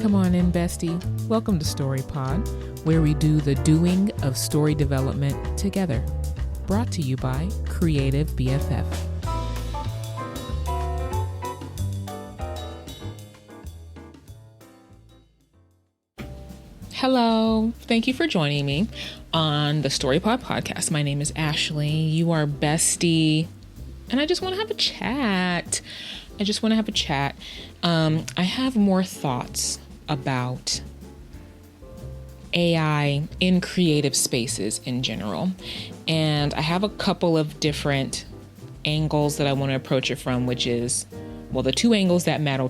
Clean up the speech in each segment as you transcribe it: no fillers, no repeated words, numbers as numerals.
Come on in, bestie. Welcome to StoryPod, where we do the doing of story development together. Brought to you by Creative BFF. Hello. Thank you for joining me on the StoryPod podcast. My name is Ashley. You are bestie. And I just want to have a chat. I have more thoughts about AI in creative spaces in general. And I have a couple of different angles that I want to approach it from, which is, well, the two angles that matter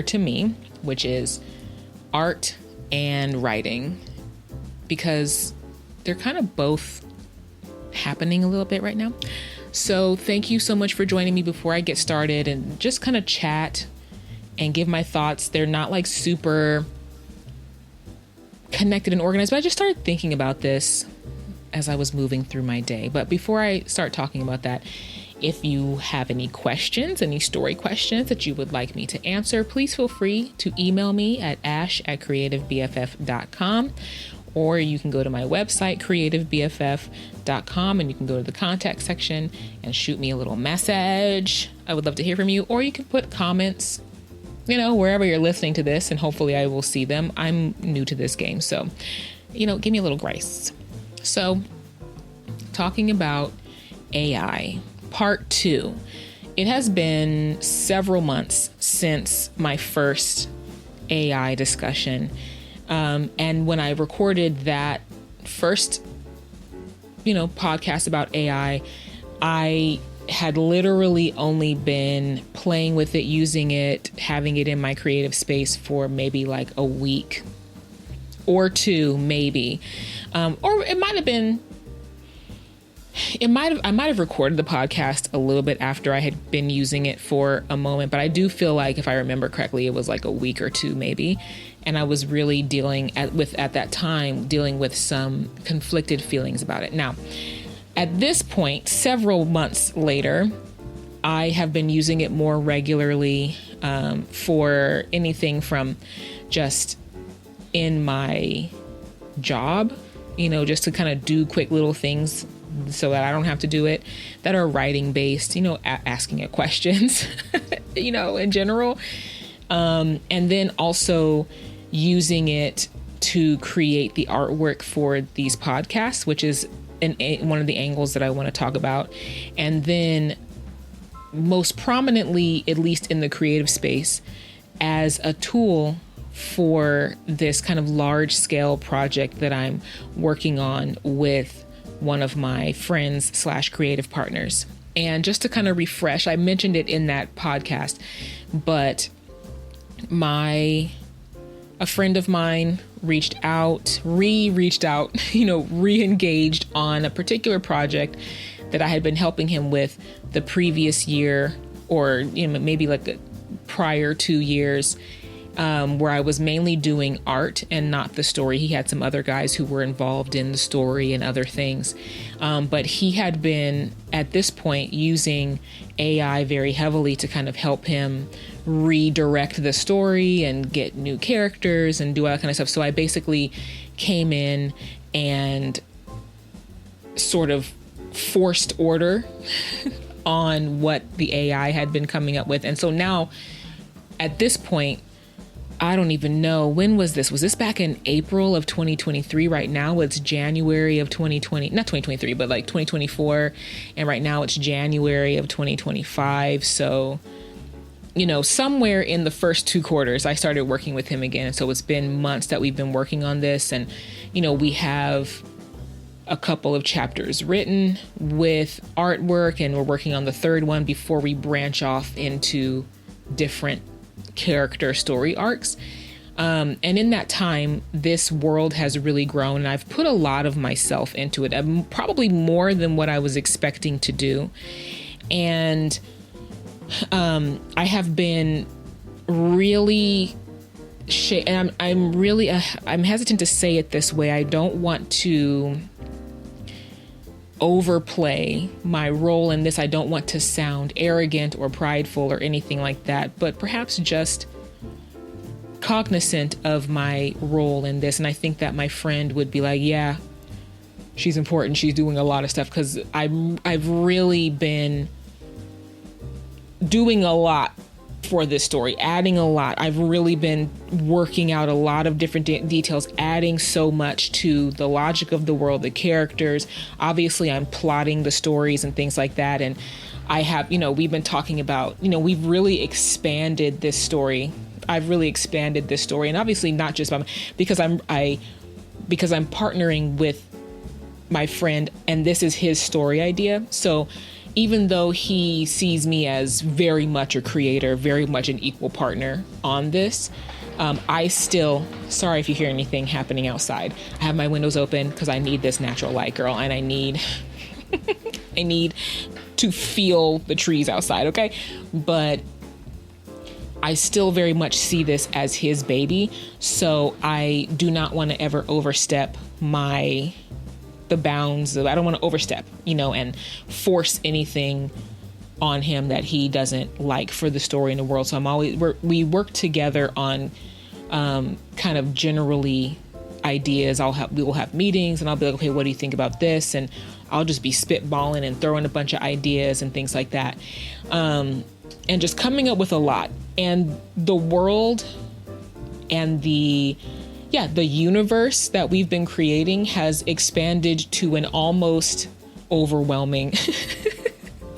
to me, which is art and writing, because they're kind of both happening a little bit right now. So thank you so much for joining me before I get started and just kind of chat and give my thoughts. They're not like super connected and organized, but I just started thinking about this as I was moving through my day. But before I start talking about that, if you have any questions, any story questions that you would like me to answer, please feel free to email me at ash@creativebff.com. Or you can go to my website, creativebff.com, and you can go to the contact section and shoot me a little message. I would love to hear from you. Or you can put comments, wherever you're listening to this, and hopefully I will see them. I'm new to this game, so, give me a little grace. So, talking about AI, part 2. It has been several months since my first AI discussion. And when I recorded that first, podcast about AI, I had literally only been playing with it, using it, having it in my creative space for maybe like a week or two, maybe. Or it might have been, I might have recorded the podcast a little bit after I had been using it for a moment, but I do feel like, if I remember correctly, it was like a week or two maybe. And I was really dealing with some conflicted feelings about it. Now, at this point, several months later, I have been using it more regularly for anything from just in my job, just to kind of do quick little things so that I don't have to do it, that are writing based, asking it questions, in general. And then also using it to create the artwork for these podcasts, which is one of the angles that I want to talk about. And then most prominently, at least in the creative space, as a tool for this kind of large scale project that I'm working on with one of my friends / creative partners. And just to kind of refresh, I mentioned it in that podcast, but a friend of mine re-engaged on a particular project that I had been helping him with the previous year, or maybe like prior 2 years, where I was mainly doing art and not the story. He had some other guys who were involved in the story and other things. But he had been, at this point, using AI very heavily to kind of help him redirect the story and get new characters and do all that kind of stuff. So I basically came in and sort of forced order on what the AI had been coming up with. And so now, at this point, I don't even know, when was this? Was this back in April of 2023? Right now it's January of 2020, not 2023, but like 2024. And right now it's January of 2025. So, somewhere in the first 2 quarters, I started working with him again. And so it's been months that we've been working on this. And, we have a couple of chapters written with artwork, and we're working on the 3rd one before we branch off into different character story arcs. And in that time, this world has really grown, and I've put a lot of myself into it, probably more than what I was expecting to do. And I have been really and I'm hesitant to say it this way. I don't want to overplay my role in this. I don't want to sound arrogant or prideful or anything like that, but perhaps just cognizant of my role in this. And I think that my friend would be like, yeah, she's important. She's doing a lot of stuff, because I've really been doing a lot for this story, adding a lot. I've really been working out a lot of different details, adding so much to the logic of the world, the characters. Obviously, I'm plotting the stories and things like that. And I have, we've been talking about, we've really expanded this story. I've really expanded this story, and obviously not just because I'm partnering with my friend, and this is his story idea. So even though he sees me as very much a creator, very much an equal partner on this, I still, sorry if you hear anything happening outside. I have my windows open because I need this natural light, girl, and I need I need to feel the trees outside, okay? But I still very much see this as his baby, so I do not want to ever overstep the bounds of, I don't want to overstep, and force anything on him that he doesn't like for the story in the world. So we work together on kind of generally ideas. We will have meetings, and I'll be like, okay, what do you think about this? And I'll just be spitballing and throwing a bunch of ideas and things like that. And just coming up with a lot. And the world and the universe that we've been creating has expanded to an almost overwhelming,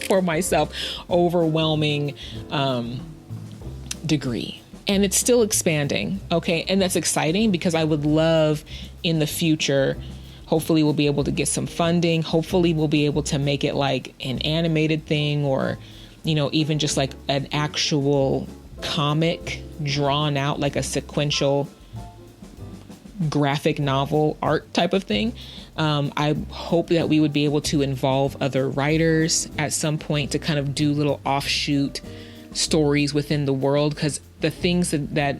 for myself, overwhelming degree. And it's still expanding, okay? And that's exciting, because I would love in the future, hopefully we'll be able to get some funding. Hopefully we'll be able to make it like an animated thing, or, even just like an actual comic drawn out, like a sequential graphic novel art type of thing. I hope that we would be able to involve other writers at some point to kind of do little offshoot stories within the world, because the things that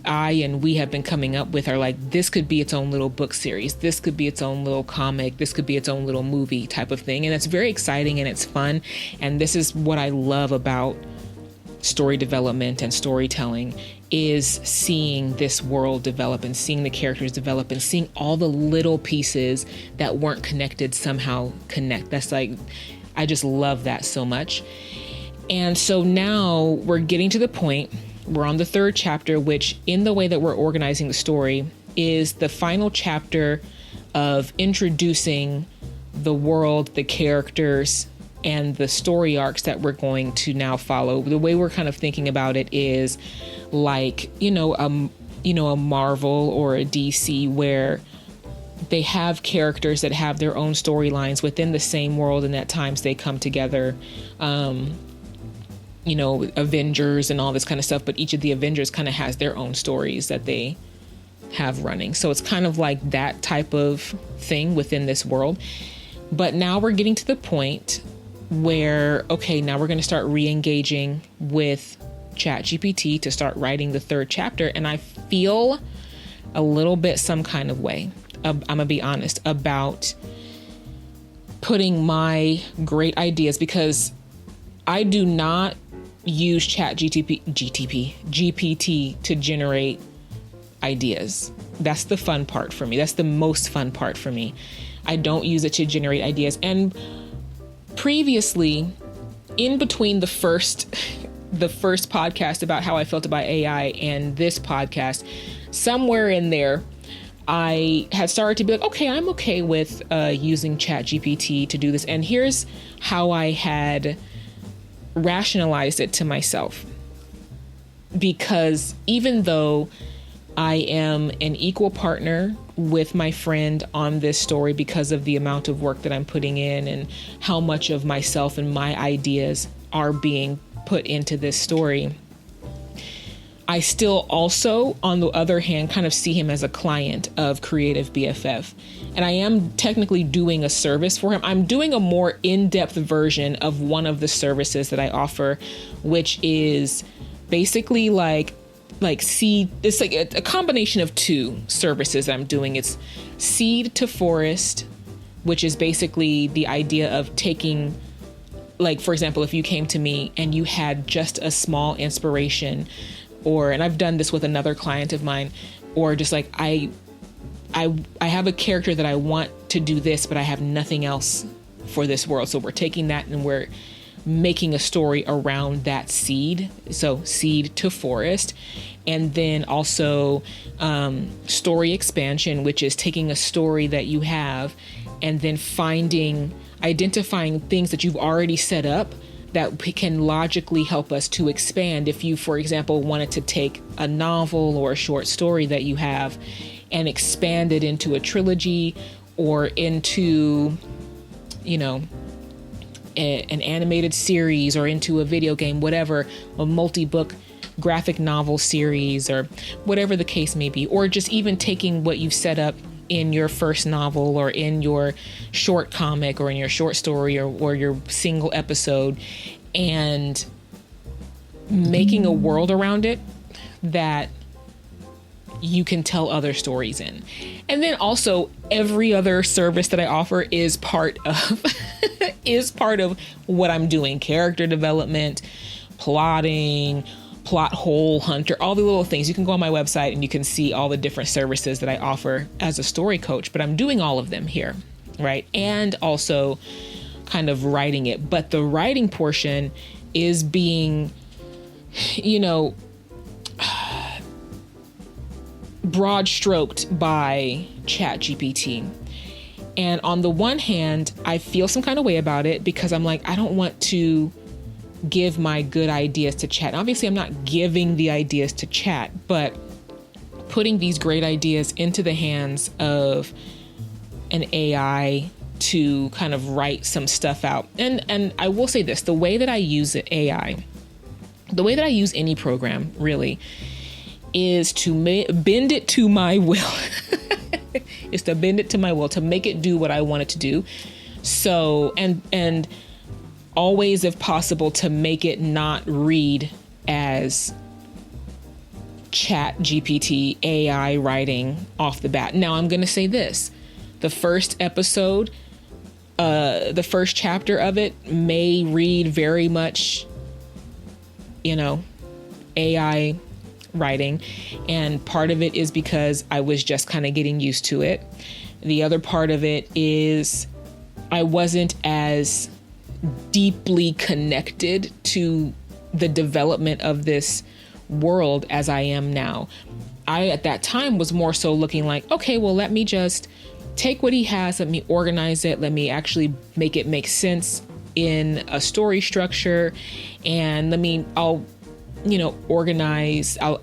I and we have been coming up with are like, this could be its own little book series, this could be its own little comic, this could be its own little movie type of thing. And it's very exciting and it's fun. And this is what I love about story development and storytelling, is seeing this world develop and seeing the characters develop and seeing all the little pieces that weren't connected somehow connect. That's like, I just love that so much. And so now we're getting to the point, we're on the third chapter, which in the way that we're organizing the story is the final chapter of introducing the world, the characters, and the story arcs that we're going to now follow. The way we're kind of thinking about it is like, a Marvel or a DC, where they have characters that have their own storylines within the same world, and at times they come together, Avengers and all this kind of stuff, but each of the Avengers kind of has their own stories that they have running. So it's kind of like that type of thing within this world. But now we're getting to the point where, okay, now we're going to start re-engaging with ChatGPT to start writing the third chapter. And I feel a little bit some kind of way, I'm going to be honest, about putting my great ideas, because I do not use GPT to generate ideas. That's the fun part for me. That's the most fun part for me. I don't use it to generate ideas. And previously, in between the first podcast about how I felt about AI and this podcast, somewhere in there, I had started to be like, okay, I'm okay with using ChatGPT to do this. And here's how I had rationalized it to myself. Because even though I am an equal partner with my friend on this story, because of the amount of work that I'm putting in and how much of myself and my ideas are being put into this story, I still also, on the other hand, kind of see him as a client of Creative BFF. And I am technically doing a service for him. I'm doing a more in-depth version of one of the services that I offer, which is basically like seed. It's like a combination of two services that I'm doing. It's seed to forest, which is basically the idea of taking, like, for example, if you came to me and you had just a small inspiration and I've done this with another client of mine, or just like, I have a character that I want to do this, but I have nothing else for this world. So we're taking that and we're making a story around that seed. So seed to forest. And then also story expansion, which is taking a story that you have and then identifying things that you've already set up that can logically help us to expand. If you, for example, wanted to take a novel or a short story that you have and expand it into a trilogy or into, an animated series or into a video game, whatever, a multi-book graphic novel series or whatever the case may be, or just even taking what you've set up in your first novel or in your short comic or in your short story or your single episode and making a world around it that you can tell other stories in. And then also every other service that I offer is part of what I'm doing: character development, plotting, plot hole hunter, all the little things. You can go on my website and you can see all the different services that I offer as a story coach, but I'm doing all of them here, right? And also kind of writing it. But the writing portion is being, broad stroked by ChatGPT. And on the one hand, I feel some kind of way about it because I'm like, I don't want to give my good ideas to Chat. Obviously, I'm not giving the ideas to Chat, but putting these great ideas into the hands of an AI to kind of write some stuff out. And I will say this, the way that I use AI, the way that I use any program really is to bend it to my will. Is to bend it to my will, to make it do what I want it to do. So, and always, if possible, to make it not read as Chat GPT AI writing off the bat. Now, I'm going to say this. The first episode, the first chapter of it may read very much, AI writing. And part of it is because I was just kind of getting used to it. The other part of it is I wasn't as deeply connected to the development of this world as I am now. I, at that time, was more so looking like, okay, well, let me just take what he has, let me organize it, let me actually make it make sense in a story structure, and I'll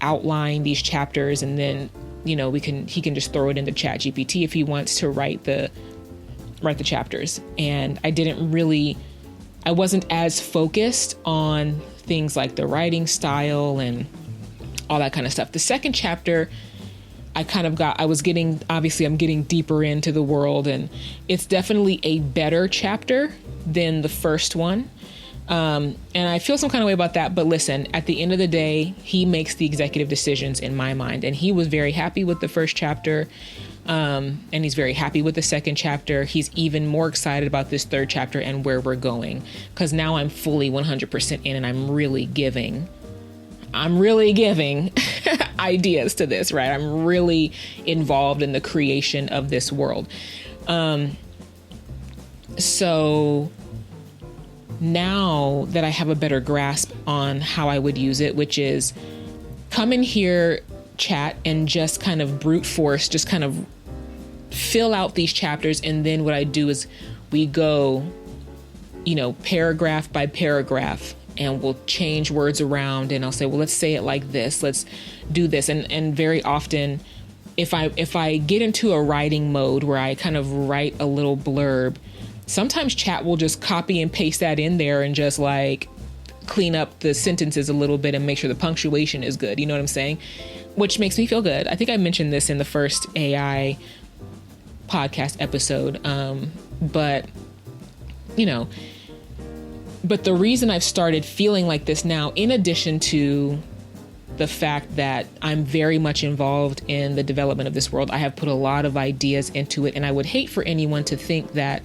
outline these chapters, and then, he can just throw it into Chat GPT if he wants to write the chapters. And I wasn't as focused on things like the writing style and all that kind of stuff. The second chapter, I'm getting deeper into the world, and it's definitely a better chapter than the first one. And I feel some kind of way about that. But listen, at the end of the day, he makes the executive decisions in my mind. And he was very happy with the first chapter. And he's very happy with the second chapter. He's even more excited about this third chapter and where we're going. Because now I'm fully 100% in, and I'm really giving ideas to this, right? I'm really involved in the creation of this world. So now that I have a better grasp on how I would use it, which is come in here, Chat, and just kind of brute force, just kind of fill out these chapters. And then what I do is we go, paragraph by paragraph, and we'll change words around, and I'll say, well, let's say it like this. Let's do this. And very often, if I get into a writing mode where I kind of write a little blurb, sometimes Chat will just copy and paste that in there and just like clean up the sentences a little bit and make sure the punctuation is good. You know what I'm saying? Which makes me feel good. I think I mentioned this in the first AI podcast episode. But the reason I've started feeling like this now, in addition to the fact that I'm very much involved in the development of this world, I have put a lot of ideas into it. And I would hate for anyone to think that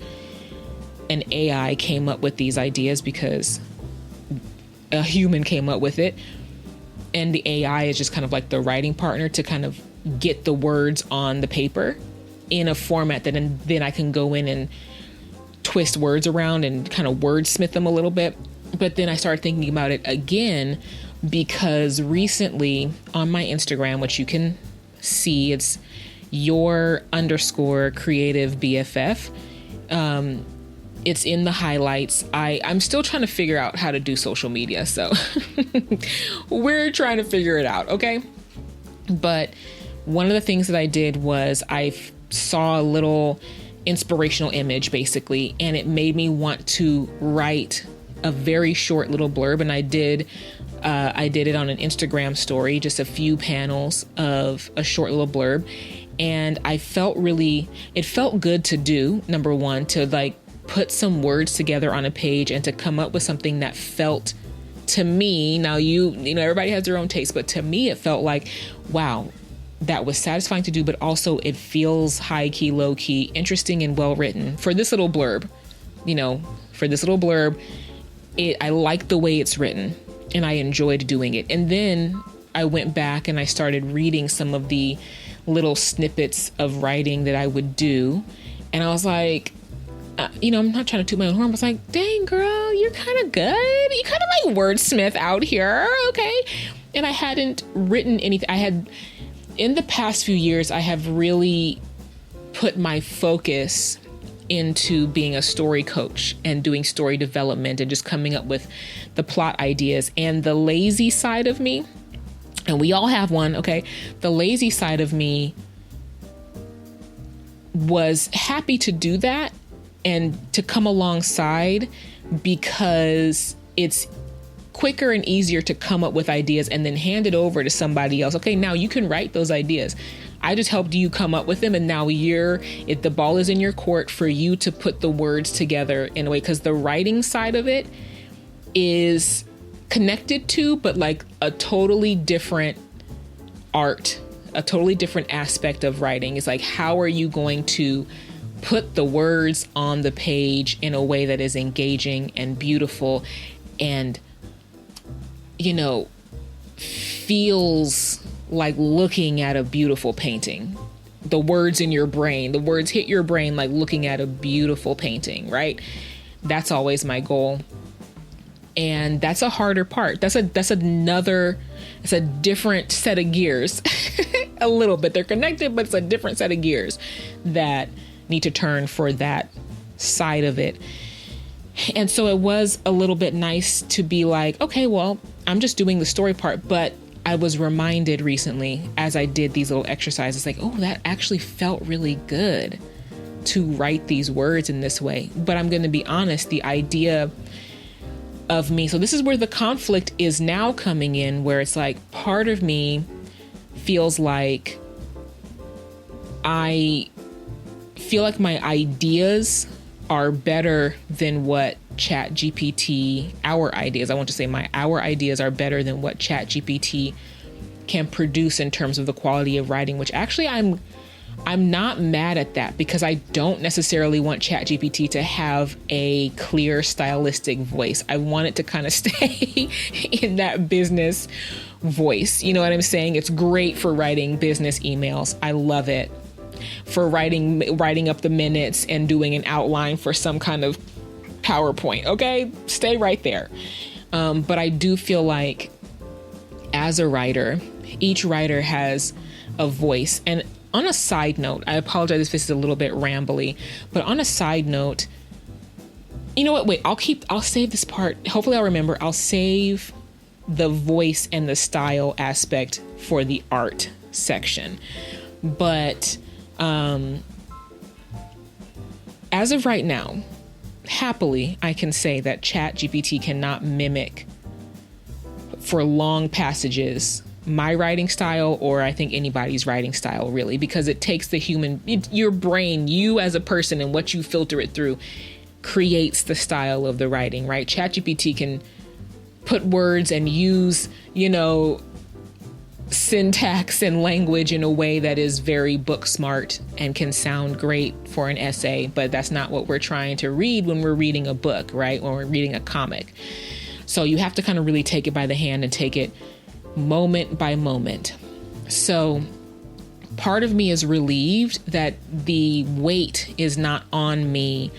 an AI came up with these ideas because a human came up with it. And the AI is just kind of like the writing partner to kind of get the words on the paper in a format that then I can go in and twist words around and kind of wordsmith them a little bit. But then I started thinking about it again, because recently on my Instagram, which you can see, it's your_creative BFF. It's in the highlights. I'm still trying to figure out how to do social media. So we're trying to figure it out. Okay. But one of the things that I did was I saw a little inspirational image basically, and it made me want to write a very short little blurb. And I did it on an Instagram story, just a few panels of a short little blurb. And it felt good to do, number one, to like put some words together on a page and to come up with something that felt, to me, now you know, everybody has their own taste, but to me, it felt like, wow, that was satisfying to do, but also it feels high key, low key, interesting and well written for this little blurb. I like the way it's written and I enjoyed doing it. And then I went back and I started reading some of the little snippets of writing that I would do. And I was like, I'm not trying to toot my own horn. I was like, dang, girl, you're kind of good. You kind of like wordsmith out here. Okay. And I hadn't written anything. In the past few years, I have really put my focus into being a story coach and doing story development and just coming up with the plot ideas. And the lazy side of me, and we all have one, okay? The lazy side of me was happy to do that and to come alongside, because it's quicker and easier to come up with ideas and then hand it over to somebody else. Okay, now you can write those ideas. I just helped you come up with them, and now the ball is in your court for you to put the words together in a way, because the writing side of it is connected to, but like a totally different art, a totally different aspect of writing. It's like, how are you going to put the words on the page in a way that is engaging and beautiful and, feels like looking at a beautiful painting. The words in your brain, the words hit your brain like looking at a beautiful painting, right? That's always my goal. And that's a harder part. It's a different set of gears. A little bit. They're connected, but it's a different set of gears that need to turn for that side of it. And so it was a little bit nice to be like, okay, well, I'm just doing the story part. But I was reminded recently as I did these little exercises, like, oh, that actually felt really good to write these words in this way. But I'm going to be honest, the idea of me, so this is where the conflict is now coming in, where it's like part of me feels like I feel like my ideas are better than what our ideas are better than what ChatGPT can produce in terms of the quality of writing, which actually I'm not mad at that, because I don't necessarily want ChatGPT to have a clear stylistic voice. I want it to kind of stay in that business voice. You know what I'm saying? It's great for writing business emails. I love it. For writing up the minutes and doing an outline for some kind of PowerPoint. Okay, stay right there. But I do feel like as a writer, each writer has a voice. And on a side note, I apologize if this is a little bit rambly, but on a side note, you know what? Wait, I'll save this part. Hopefully I'll remember. I'll save the voice and the style aspect for the art section. But as of right now, happily, I can say that ChatGPT cannot mimic for long passages my writing style, or I think anybody's writing style, really, because it takes your brain, you as a person, and what you filter it through creates the style of the writing, right? ChatGPT can put words and use, syntax and language in a way that is very book smart and can sound great for an essay, but that's not what we're trying to read when we're reading a book, right? When we're reading a comic. So you have to kind of really take it by the hand and take it moment by moment. So part of me is relieved that the weight is not on me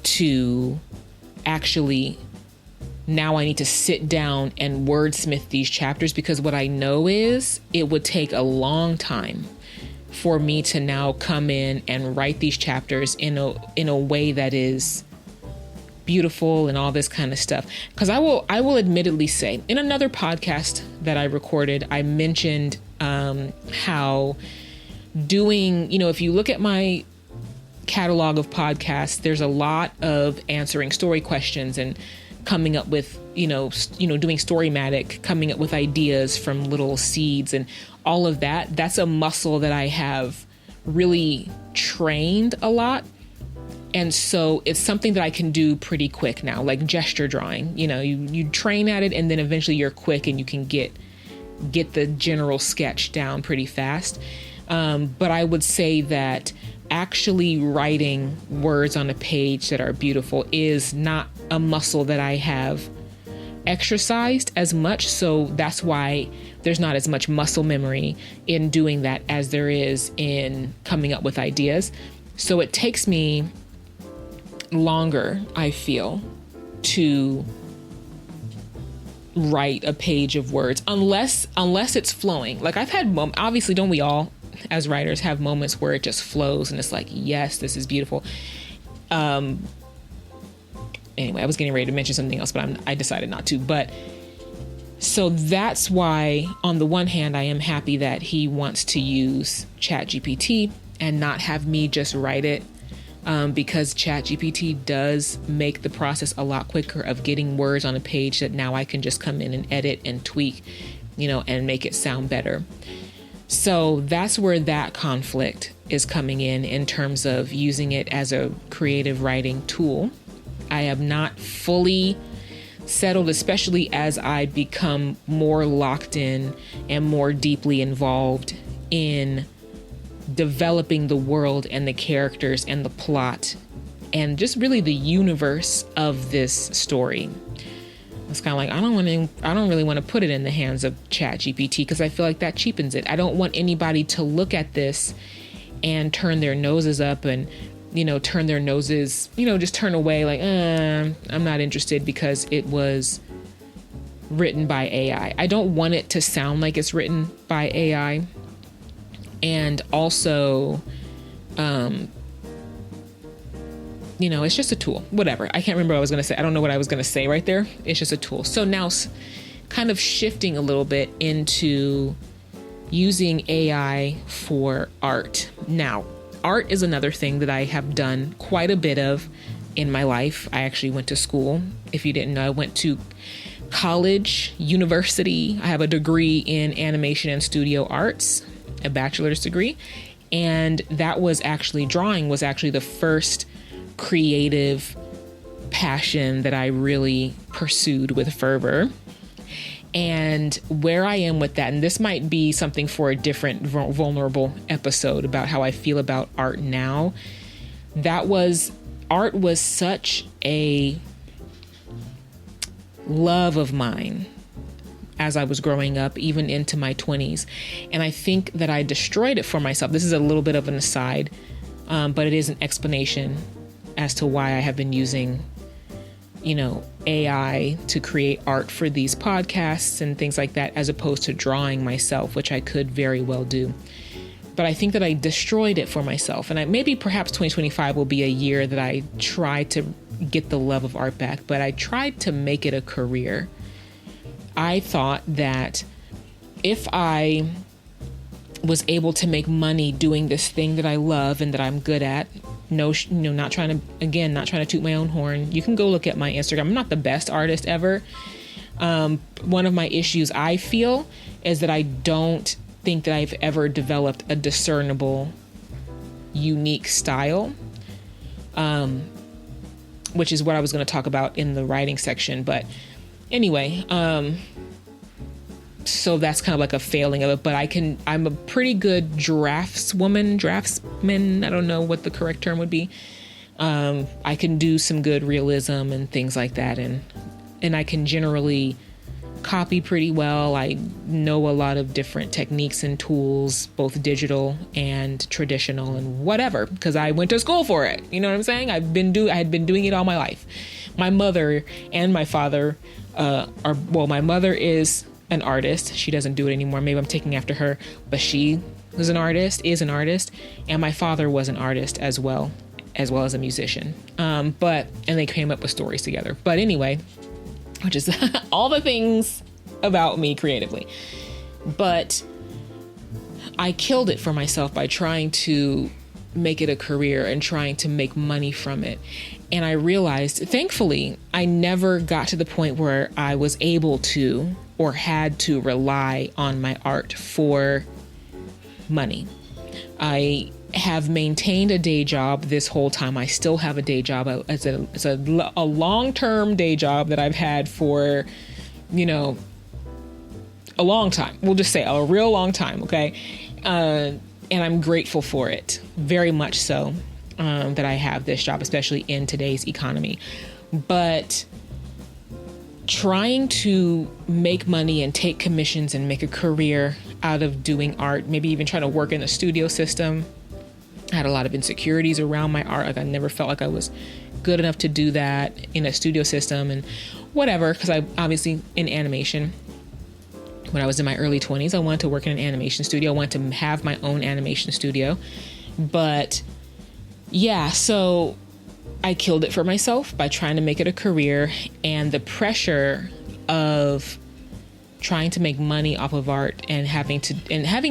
to actually, now I need to sit down and wordsmith these chapters, because what I know is it would take a long time for me to now come in and write these chapters in a way that is beautiful and all this kind of stuff. Because I will admittedly say, in another podcast that I recorded, I mentioned how doing, if you look at my catalog of podcasts, there's a lot of answering story questions and coming up with, doing Storymatic, coming up with ideas from little seeds and all of that. That's a muscle that I have really trained a lot. And so it's something that I can do pretty quick now, like gesture drawing. You train at it and then eventually you're quick and you can get the general sketch down pretty fast. But I would say that actually writing words on a page that are beautiful is not a muscle that I have exercised as much. So that's why there's not as much muscle memory in doing that as there is in coming up with ideas. So it takes me longer, I feel, to write a page of words unless it's flowing. Like I've had obviously, don't we all as writers have moments where it just flows and it's like, yes, this is beautiful. Anyway, I was getting ready to mention something else, but I decided not to. But so that's why, on the one hand, I am happy that he wants to use ChatGPT and not have me just write it, because ChatGPT does make the process a lot quicker of getting words on a page that now I can just come in and edit and tweak, and make it sound better. So that's where that conflict is coming in terms of using it as a creative writing tool. I have not fully settled, especially as I become more locked in and more deeply involved in developing the world and the characters and the plot and just really the universe of this story. It's kind of like, I don't really want to put it in the hands of ChatGPT because I feel like that cheapens it. I don't want anybody to look at this and turn their noses up and, turn their noses, just turn away like, I'm not interested because it was written by AI. I don't want it to sound like it's written by AI. And also, it's just a tool, whatever. I can't remember what I was going to say. I don't know what I was going to say right there. It's just a tool. So now kind of shifting a little bit into using AI for art. Now, art is another thing that I have done quite a bit of in my life. I actually went to school. If you didn't know, I went to college, university. I have a degree in animation and studio arts, a bachelor's degree. And that was actually, drawing was actually the first creative passion that I really pursued with fervor. And where I am with that, and this might be something for a different vulnerable episode about how I feel about art now. Art was such a love of mine as I was growing up, even into my 20s. And I think that I destroyed it for myself. This is a little bit of an aside, but it is an explanation as to why I have been using, AI to create art for these podcasts and things like that, as opposed to drawing myself, which I could very well do. But I think that I destroyed it for myself. And perhaps 2025 will be a year that I try to get the love of art back, but I tried to make it a career. I thought that if I was able to make money doing this thing that I love and that I'm good at, not trying to toot my own horn. You can go look at my Instagram. I'm not the best artist ever. One of my issues I feel is that I don't think that I've ever developed a discernible, unique style, which is what I was going to talk about in the writing section. But anyway, so that's kind of like a failing of it, but I'm a pretty good draftsman. I don't know what the correct term would be. I can do some good realism and things like that. And I can generally copy pretty well. I know a lot of different techniques and tools, both digital and traditional and whatever, because I went to school for it. You know what I'm saying? I had been doing it all my life. My mother and my father my mother is an artist. She doesn't do it anymore. Maybe I'm taking after her, but she is an artist, and my father was an artist as well as a musician. And they came up with stories together. But anyway, which is all the things about me creatively. But I killed it for myself by trying to make it a career and trying to make money from it. And I realized, thankfully, I never got to the point where I was able to or had to rely on my art for money. I have maintained a day job this whole time. I still have a day job. It's a long-term day job that I've had for, a long time. We'll just say a real long time. Okay. And I'm grateful for it, very much so, that I have this job, especially in today's economy. But trying to make money and take commissions and make a career out of doing art, maybe even trying to work in the studio system. I had a lot of insecurities around my art. Like I never felt like I was good enough to do that in a studio system and whatever, because I obviously in animation, when I was in my early 20s, I wanted to work in an animation studio. I wanted to have my own animation studio. But yeah, so I killed it for myself by trying to make it a career, and the pressure of trying to make money off of art and having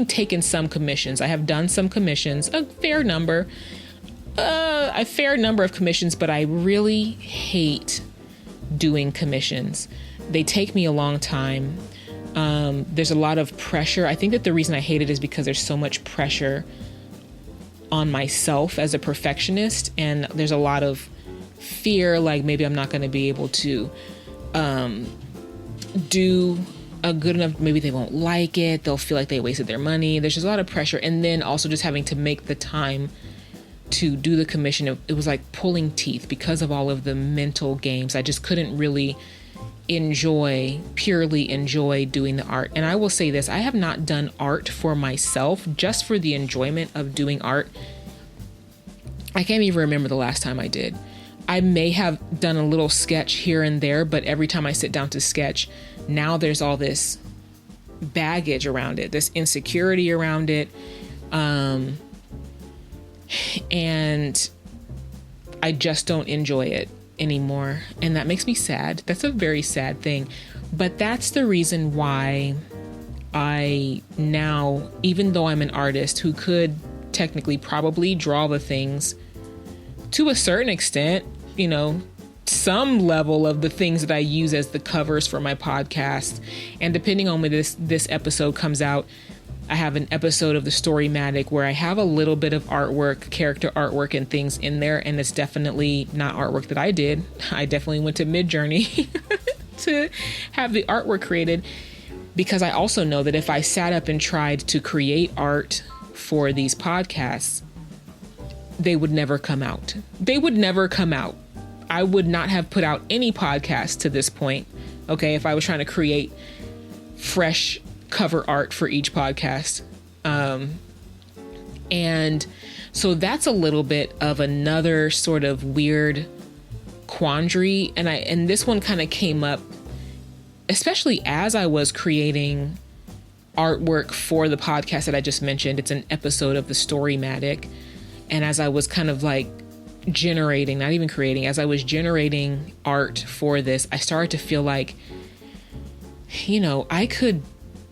taken some commissions. I have done some commissions, a fair number of commissions, but I really hate doing commissions. They take me a long time. There's a lot of pressure. I think that the reason I hate it is because there's so much pressure on myself as a perfectionist, and there's a lot of fear, like maybe I'm not going to be able to do a good enough, maybe they won't like it, they'll feel like they wasted their money. There's just a lot of pressure, and then also just having to make the time to do the commission. It was like pulling teeth because of all of the mental games. I just couldn't really purely enjoy doing the art. And I will say this, I have not done art for myself, just for the enjoyment of doing art. I can't even remember the last time I did. I may have done a little sketch here and there, but every time I sit down to sketch, now there's all this baggage around it, this insecurity around it. And I just don't enjoy it anymore. And that makes me sad. That's a very sad thing. But that's the reason why I now, even though I'm an artist who could technically probably draw the things to a certain extent, some level of the things that I use as the covers for my podcast. And depending on when this episode comes out, I have an episode of the Storymatic where I have a little bit of artwork, character artwork and things in there. And it's definitely not artwork that I did. I definitely went to Midjourney to have the artwork created, because I also know that if I sat up and tried to create art for these podcasts, they would never come out. I would not have put out any podcast to this point, okay, if I was trying to create fresh cover art for each podcast. And so that's a little bit of another sort of weird quandary. And this one kind of came up, especially as I was creating artwork for the podcast that I just mentioned. It's an episode of the Storymatic. And as I was kind of like generating, not even creating, as I was generating art for this, I started to feel like, I could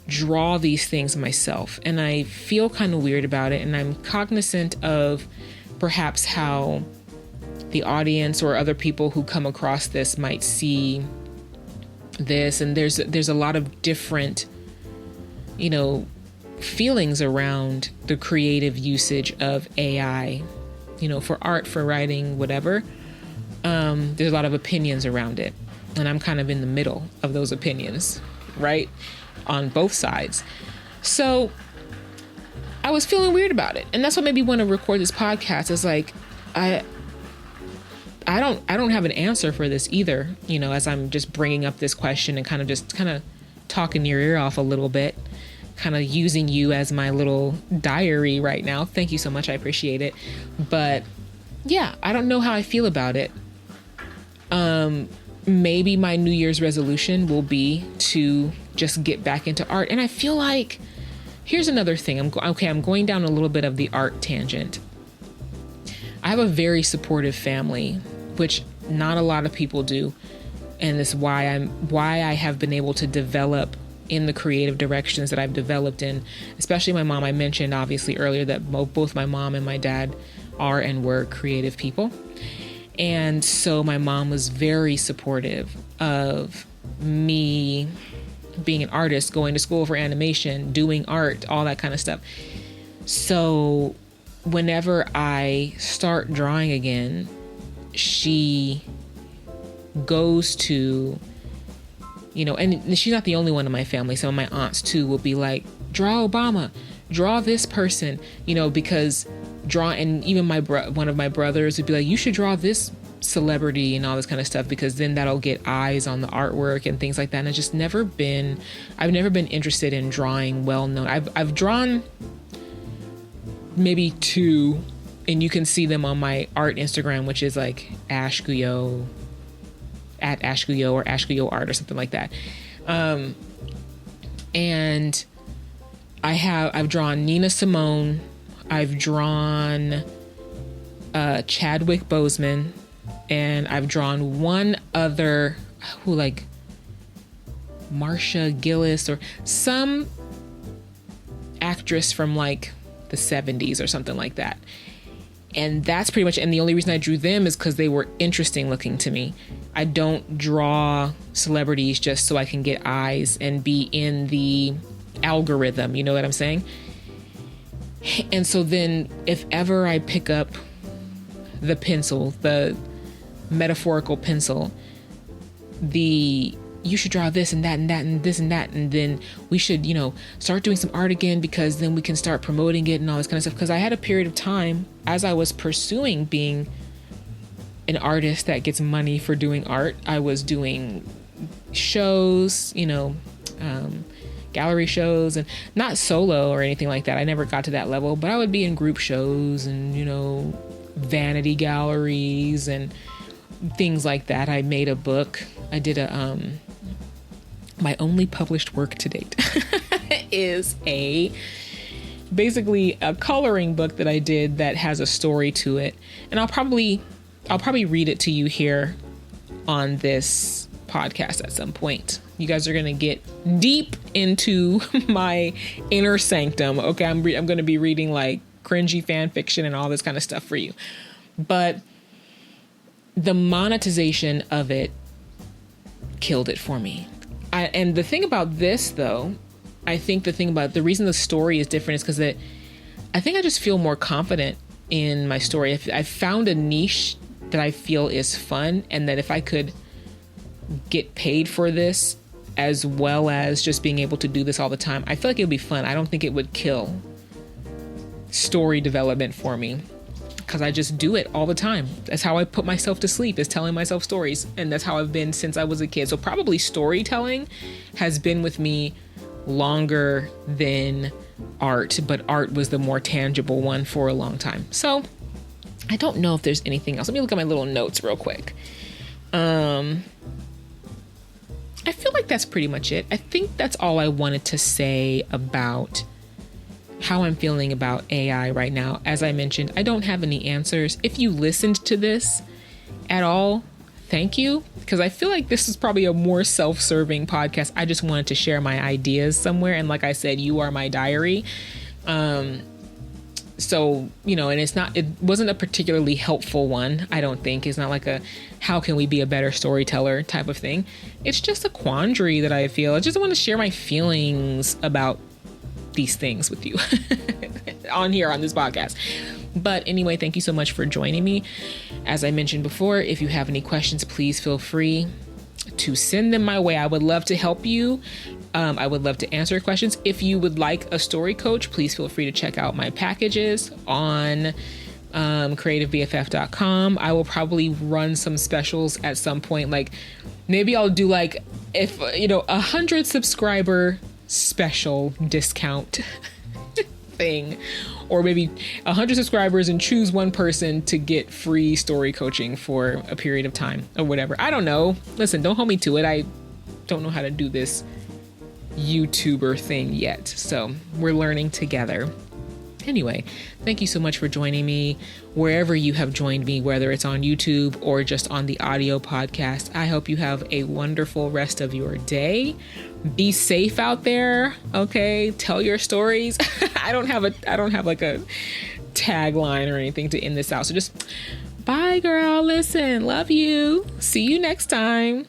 draw these things myself, and I feel kind of weird about it. And I'm cognizant of perhaps how the audience or other people who come across this might see this. And there's a lot of different, feelings around the creative usage of AI, for art, for writing, whatever. There's a lot of opinions around it, and I'm kind of in the middle of those opinions, right? On both sides. So I was feeling weird about it. And that's what made me want to record this podcast. Is like, I don't have an answer for this either, as I'm just bringing up this question and kind of talking your ear off a little bit, kind of using you as my little diary right now. Thank you so much. I appreciate it. But yeah, I don't know how I feel about it. Maybe my New Year's resolution will be to just get back into art. And I feel like, here's another thing. I'm going down a little bit of the art tangent. I have a very supportive family, which not a lot of people do. And this is why I have been able to develop in the creative directions that I've developed in, especially my mom. I mentioned obviously earlier that both my mom and my dad are and were creative people. And so my mom was very supportive of me being an artist, going to school for animation, doing art, all that kind of stuff. So whenever I start drawing again, she goes to, and she's not the only one in my family. Some of my aunts too will be like, draw Obama, draw this person, because and even one of my brothers would be like, you should draw this celebrity and all this kind of stuff, because then that'll get eyes on the artwork and things like that. And I've never been interested in drawing well-known. I've drawn maybe 2, and you can see them on my art Instagram, which is like @ashguyo or Ashguyo Art or something like that. And I've drawn Nina Simone. I've drawn Chadwick Boseman, and I've drawn one other Marsha Gillis or some actress from like the 70s or something like that. And that's pretty much, and the only reason I drew them is because they were interesting looking to me. I don't draw celebrities just so I can get eyes and be in the algorithm, you know what I'm saying? And so then if ever I pick up the pencil, the metaphorical pencil, you should draw this and that and that and this and that, and then we should, start doing some art again, because then we can start promoting it and all this kind of stuff. Because I had a period of time as I was pursuing being an artist that gets money for doing art. I was doing shows, gallery shows, and not solo or anything like that. I never got to that level, but I would be in group shows and, vanity galleries and things like that. I made a book. I did my only published work to date is basically a coloring book that I did that has a story to it. And I'll probably read it to you here on this podcast at some point. You guys are going to get deep into my inner sanctum. Okay, I'm going to be reading like cringy fan fiction and all this kind of stuff for you. But the monetization of it killed it for me. And the thing about this, though, I think the reason the story is different is because I think I just feel more confident in my story. I've found a niche that I feel is fun, and that if I could get paid for this as well as just being able to do this all the time, I feel like it would be fun. I don't think it would kill story development for me, because I just do it all the time. That's how I put myself to sleep, is telling myself stories. And that's how I've been since I was a kid. So probably storytelling has been with me longer than art, but art was the more tangible one for a long time. So I don't know if there's anything else. Let me look at my little notes real quick. I feel like that's pretty much it. I think that's all I wanted to say about how I'm feeling about AI right now. As I mentioned, I don't have any answers. If you listened to this at all, thank you, because I feel like this is probably a more self-serving podcast. I just wanted to share my ideas somewhere. And like I said, you are my diary. So, and it wasn't a particularly helpful one, I don't think. It's not like how can we be a better storyteller type of thing. It's just a quandary that I feel. I just want to share my feelings about these things with you on this podcast. But anyway, thank you so much for joining me. As I mentioned before, if you have any questions, please feel free to send them my way. I would love to help you. I would love to answer questions. If you would like a story coach, please feel free to check out my packages on creativebff.com. I will probably run some specials at some point. Like maybe I'll do like if, 100 subscriber special discount thing, or maybe 100 subscribers and choose one person to get free story coaching for a period of time or whatever. I don't know. Listen, don't hold me to it. I don't know how to do this YouTuber thing yet. So we're learning together. Anyway, thank you so much for joining me wherever you have joined me, whether it's on YouTube or just on the audio podcast. I hope you have a wonderful rest of your day. Be safe out there. Okay. Tell your stories. I don't have like a tagline or anything to end this out. So just bye, girl. Listen, love you. See you next time.